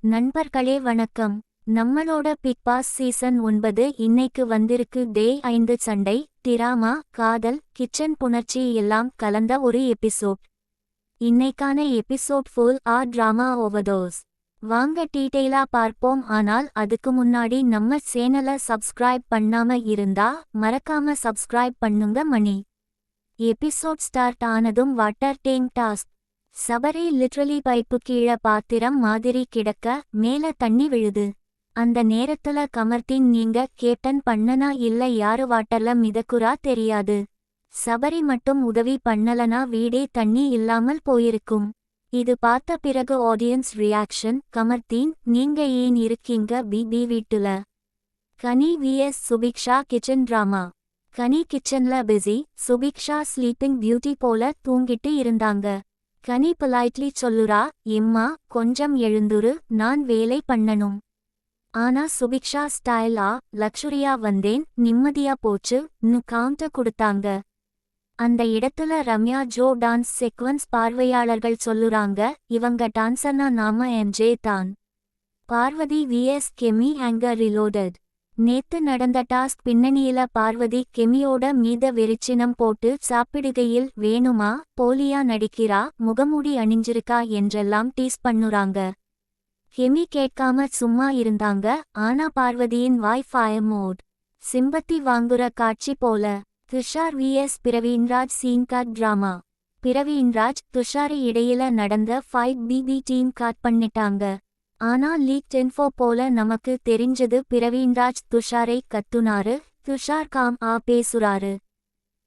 நண்பர்களே வணக்கம். நம்மளோட பிக் பாஸ் சீசன் 9 இன்னைக்கு வந்திருக்கு. டே 5 சண்டை, டிராமா, காதல், கிச்சன் புணர்ச்சி எல்லாம் கலந்த ஒரு எபிசோட். இன்னைக்கான எபிசோட் ஃபுல் டிராமா ஓவர்டோஸ். வாங்க டீட்டெயிலா பார்ப்போம். ஆனால் அதுக்கு முன்னாடி நம்ம சேனலை சப்ஸ்கிரைப் பண்ணாம இருந்தா மறக்காம சப்ஸ்கிரைப் பண்ணுங்க. மணி எபிசோட் ஸ்டார்ட் ஆனதும் water tank task. Sabari literally pipe கீழ பாத்திரம் மாதிரி கிடக்க மேல தண்ணி விழுது. அந்த நேரத்துல கமர்தீன் நீங்க கேப்டன் பண்ணனா இல்ல யாரு வாட்டர்ல மிதக்குறா தெரியாது. சபரி மட்டும் உதவி பண்ணலனா வீடே தண்ணி இல்லாமல் போயிருக்கும். இது பார்த்த பிறகு ஆடியன்ஸ் ரியாக்ஷன். கமர்தீன் நீங்க ஏன் இருக்கீங்க பிபி வீட்டுல? கனி விஎஸ் சுபிக்ஷா கிச்சன் டிராமா. கனி கிச்சன்ல பிஸி, சுபிக்ஷா ஸ்லீப்பிங் பியூட்டி போல தூங்கிட்டு இருந்தாங்க. கனி பொலைட்லி சொல்லுறா, எம்மா கொஞ்சம் எழுந்துரு, நான் வேலை பண்ணணும். ஆனா சுபிக்ஷா ஸ்டைலா லக்ஷுரியா வந்தேன், நிம்மதியா போச்சு ன்னு கவுண்டர் கொடுத்தாங்க. அந்த இடத்துல ரம்யா ஜோ டான்ஸ் செக்வன்ஸ் பார்வையாளர்கள் சொல்லுறாங்க, இவங்க டான்சர்னா நாம எம்ஜே தான். பார்வதி விஎஸ் கெமி ஆங்கர் ரிலோடட். நேத்து நடந்த டாஸ்க் பின்னணியில பார்வதி கெமியோட மீத வெறிச்சினம் போட்டு சாப்பிடுகையில் வேணுமா போலியா நடிக்கிறா, முகமூடி அணிஞ்சிருக்கா என்றெல்லாம் டீஸ் பண்ணுறாங்க. கெமி கேட்காம சும்மா இருந்தாங்க. ஆனா பார்வதியின் வாய் ஃபயர் மோட். சிம்பத்தி வாங்குற காட்சி போல. Tushar vs Praveenraj scene cut drama. Praveenraj துஷாரி இடையில நடந்த ஃபைட் பிபி டீம் கட் பண்ணிட்டாங்க. ஆனா லீக் இன்ஃபோ போல நமக்கு தெரிஞ்சது பிரவீன்ராஜ் துஷாரை கத்துனாரு. துஷார் காம் பேசுறாரு.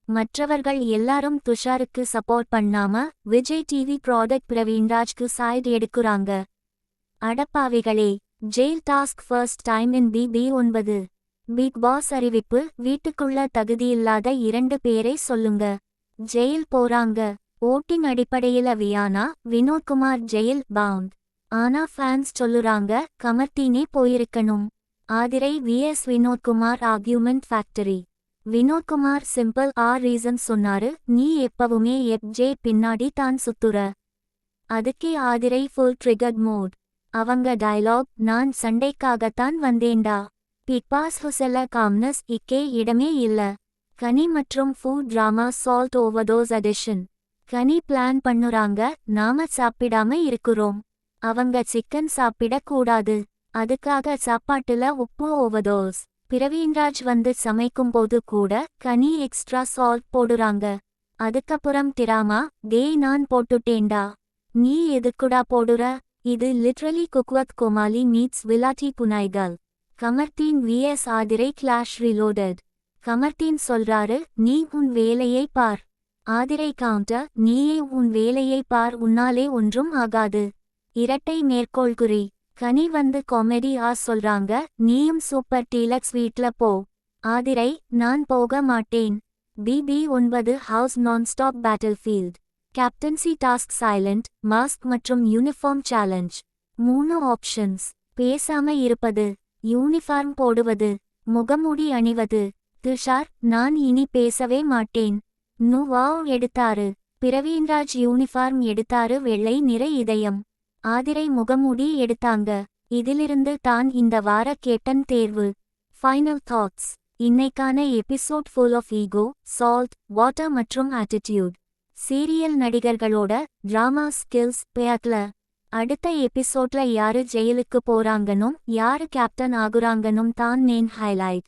மற்றவர்கள் எல்லாரும் துஷாருக்கு சப்போர்ட் பண்ணாம விஜய் டிவி ப்ராடக்ட் பிரவீன்ராஜ்க்கு சைடு எடுக்குறாங்க. அடப்பாவிகளே. Jail task first time in BB 9. Big boss அறிவிப்பு. வீட்டுக்குள்ள தகுதியில்லாத 2 பேரை சொல்லுங்க. ஜெயில் போறாங்க. ஓட்டிங் அடிப்படையில வியானா, வினோத்குமார் ஜெயில் பவுண்ட். ஆனா ஃபேன்ஸ் சொல்லுறாங்க கமர்தீனே போயிருக்கணும். Aadhirai VS Vinothkumar argument factory. Vinothkumar simple reason சொன்னாரு, நீ எப்பவுமே எஃப்ஜே பின்னாடி தான் சுத்துற. அதுக்கே ஆதிரை ஃபுல் ட்ரிகர்ட் மோட். அவங்க டயலாக், நான் சண்டைக்காகத்தான் வந்தேன்டா. பிக் பாஸ் ஹுசல்ல காம்னஸ் இக்கே இடமே இல்ல. கனி மற்றும் food drama salt overdose addition. Kani plan பண்ணுறாங்க, நாம சாப்பிடாம இருக்கிறோம். அவங்க சிக்கன் சாப்பிடக் கூடாது. அதுக்காக சாப்பாட்டுல உப்பு ஓவர்டோஸ். பிரவீன்ராஜ் வந்து சமைக்கும்போது கூட கனி எக்ஸ்ட்ரா சால்ட் போடுறாங்க. அதுக்கப்புறம் டிராமா, டேய் நான் போட்டுட்டேன்டா, நீ எதுக்குடா போடுற? இது லிட்ரலி குக்வத் கோமாளி மீட்ஸ் விலாட்டி புனைகள். Kamardeen vs Aadhirai clash reloaded. Kamardeen சொல்றாரு, நீ உன் வேலையை பார். ஆதிரை கவுண்டர், நீயே உன் வேலையை பார், உன்னாலே ஒன்றும் ஆகாது. இரட்டை மேற்கோள்குறி. கனி வந்து காமெடி சொல்றாங்க, நீயும் சூப்பர் டீலக்ஸ் வீட்ல போ. ஆதிரை, நான் போக மாட்டேன். BB 9 house nonstop battlefield. Captaincy task silent, mask மற்றும் யூனிஃபார்ம் சேலஞ்ச். 3 ஆப்ஷன்ஸ். பேசாம இருப்பது, யூனிஃபார்ம் போடுவது, முகமூடி அணிவது. துஷார், நான் இனி பேசவே மாட்டேன் ன்னு வாவ் எடுத்தாரு. பிரவீன்ராஜ் யூனிஃபார்ம் எடுத்தாரு, வெள்ளை நிற இதயம். ஆதிரை முகமூடி எடுத்தாங்க. இதிலிருந்து தான் இந்த வார கேப்டன் தேர்வு. Final thoughts. இன்னைக்கான episode full of ego, salt, water மற்றும் ஆட்டிடியூட். சீரியல் நடிகர்களோட டிராமா ஸ்கில்ஸ் பேக்ல. அடுத்த எபிசோட்ல யாரு ஜெயிலுக்கு போறாங்கனும் யாரு கேப்டன் ஆகுறாங்கனும் தான் மெயின் ஹைலைட்.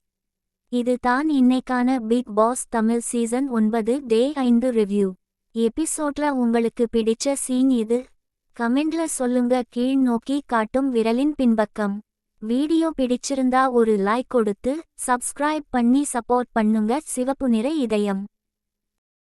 இது தான் இன்னைக்கான பிக் பாஸ் தமிழ் சீசன் 9 டே 5 ரிவ்யூ. எபிசோட்ல உங்களுக்கு பிடிச்ச சீன் இது? கமெண்ட்ல சொல்லுங்க. கீழ் நோக்கி காட்டும் விரலின் பின்பக்கம். வீடியோ பிடிச்சிருந்தா ஒரு லைக் கொடுத்து சப்ஸ்கிரைப் பண்ணி சப்போர்ட் பண்ணுங்க. சிவப்பு நிற இதயம்.